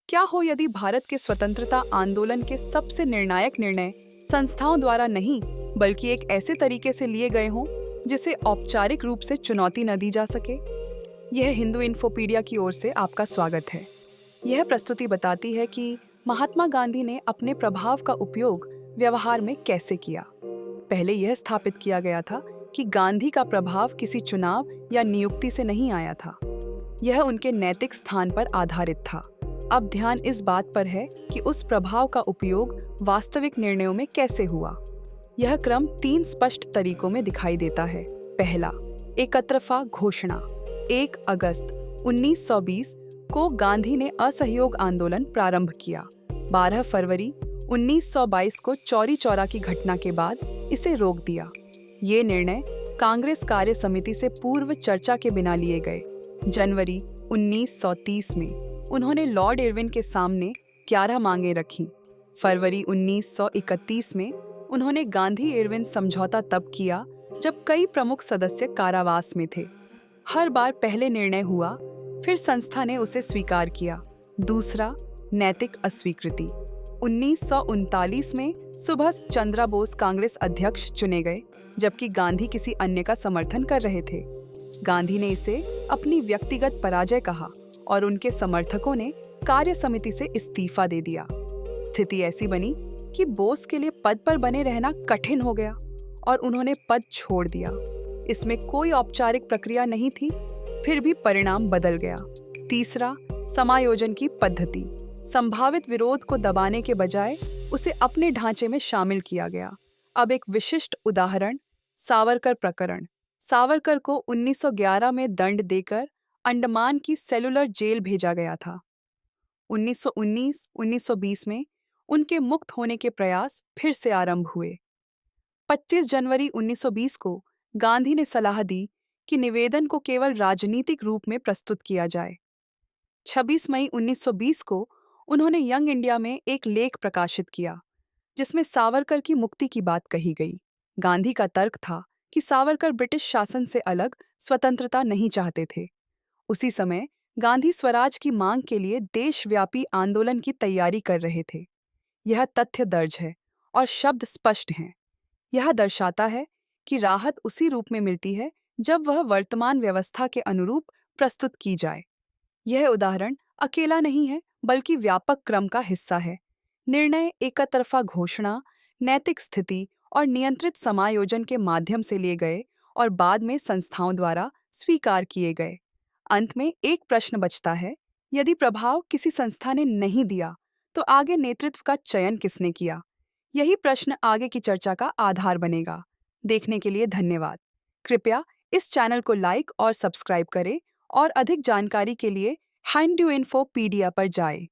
क्या हो यदि भारत के स्वतंत्रता आंदोलन के सबसे निर्णायक निर्णय संस्थाओं द्वारा नहीं, बल्कि एक ऐसे तरीके से लिए गए हों जिसे औपचारिक रूप से चुनौती न दी जा सके। यह हिंदू इन्फोपीडिया की ओर से आपका स्वागत है। यह प्रस्तुति बताती है कि महात्मा गांधी ने अपने प्रभाव का उपयोग व्यवहार में कैसे किया। पहले यह स्थापित किया गया था कि गांधी का प्रभाव किसी चुनाव या नियुक्ति से नहीं आया था। यह उनके नैतिक स्थान पर आधारित था। अब ध्यान इस बात पर है कि उस प्रभाव का उपयोग वास्तविक निर्णयों में कैसे हुआ। यह क्रम 3 स्पष्ट तरीकों में दिखाई देता है। पहला, एकतरफा घोषणा। 1 अगस्त 1920 को गांधी ने असहयोग आंदोलन प्रारंभ किया। 12 फरवरी 1922 को चौरी चौरा की घटना के बाद इसे रोक दिया। ये निर्णय कांग्रेस कार्य समिति से पूर्व चर्चा के बिना लिए गए। जनवरी 1930 में उन्होंने लॉर्ड इरविन के सामने 11 मांगें रखीं। फरवरी 1931 में उन्होंने गांधी इरविन समझौता तब किया जब कई प्रमुख सदस्य कारावास में थे। हर बार पहले निर्णय हुआ, फिर संस्था ने उसे स्वीकार किया। दूसरा, नैतिक अस्वीकृति। 1939 में सुभाष चंद्र बोस कांग्रेस अध्यक्ष चुने गए, जबकि गांधी किसी अन्य का समर्थन कर रहे थे। गांधी ने इसे अपनी व्यक्तिगत पराजय कहा और उनके समर्थकों ने कार्य समिति से इस्तीफा दे दिया। स्थिति ऐसी बनी कि बोस के लिए पद पर बने रहना कठिन हो गया और उन्होंने पद छोड़ दिया। इसमें कोई औपचारिक प्रक्रिया नहीं थी, फिर भी परिणाम बदल गया। तीसरा, समायोजन की पद्धति। संभावित विरोध को दबाने के बजाय उसे अपने ढांचे में शामिल किया गया। अब एक विशिष्ट उदाहरण, सावरकर प्रकरण। सावरकर को 1911 में दंड देकर अंडमान की सेलुलर जेल भेजा गया था। 1919-1920 में उनके मुक्त होने के प्रयास फिर से आरंभ हुए। 25 जनवरी 1920 को गांधी ने सलाह दी कि निवेदन को केवल राजनीतिक रूप में प्रस्तुत किया जाए। 26 मई 1920 को उन्होंने यंग इंडिया में एक लेख प्रकाशित किया, जिसमें सावरकर की मुक्ति की बात कही गई। गांधी का तर्क था कि सावरकर ब्रिटिश शासन से अलग स्वतंत्रता नहीं चाहते थे। उसी समय गांधी स्वराज की मांग के लिए देशव्यापी आंदोलन की तैयारी कर रहे थे। यह तथ्य दर्ज है और शब्द स्पष्ट हैं। यह दर्शाता है कि राहत उसी रूप में मिलती है जब वह वर्तमान व्यवस्था के अनुरूप प्रस्तुत की जाए। यह उदाहरण अकेला नहीं है, बल्कि व्यापक क्रम का हिस्सा है। निर्णय एकतरफा घोषणा, नैतिक स्थिति और नियंत्रित समायोजन के माध्यम से लिए गए और बाद में संस्थाओं द्वारा स्वीकार किए गए। अंत में एक प्रश्न बचता है, यदि प्रभाव किसी संस्था ने नहीं दिया, तो आगे नेतृत्व का चयन किसने किया? यही प्रश्न आगे की चर्चा का आधार बनेगा। देखने के लिए धन्यवाद। कृपया इस चैनल को लाइक और सब्सक्राइब करें और अधिक जानकारी के लिए हिंदू इन्फोपीडिया पर जाएं।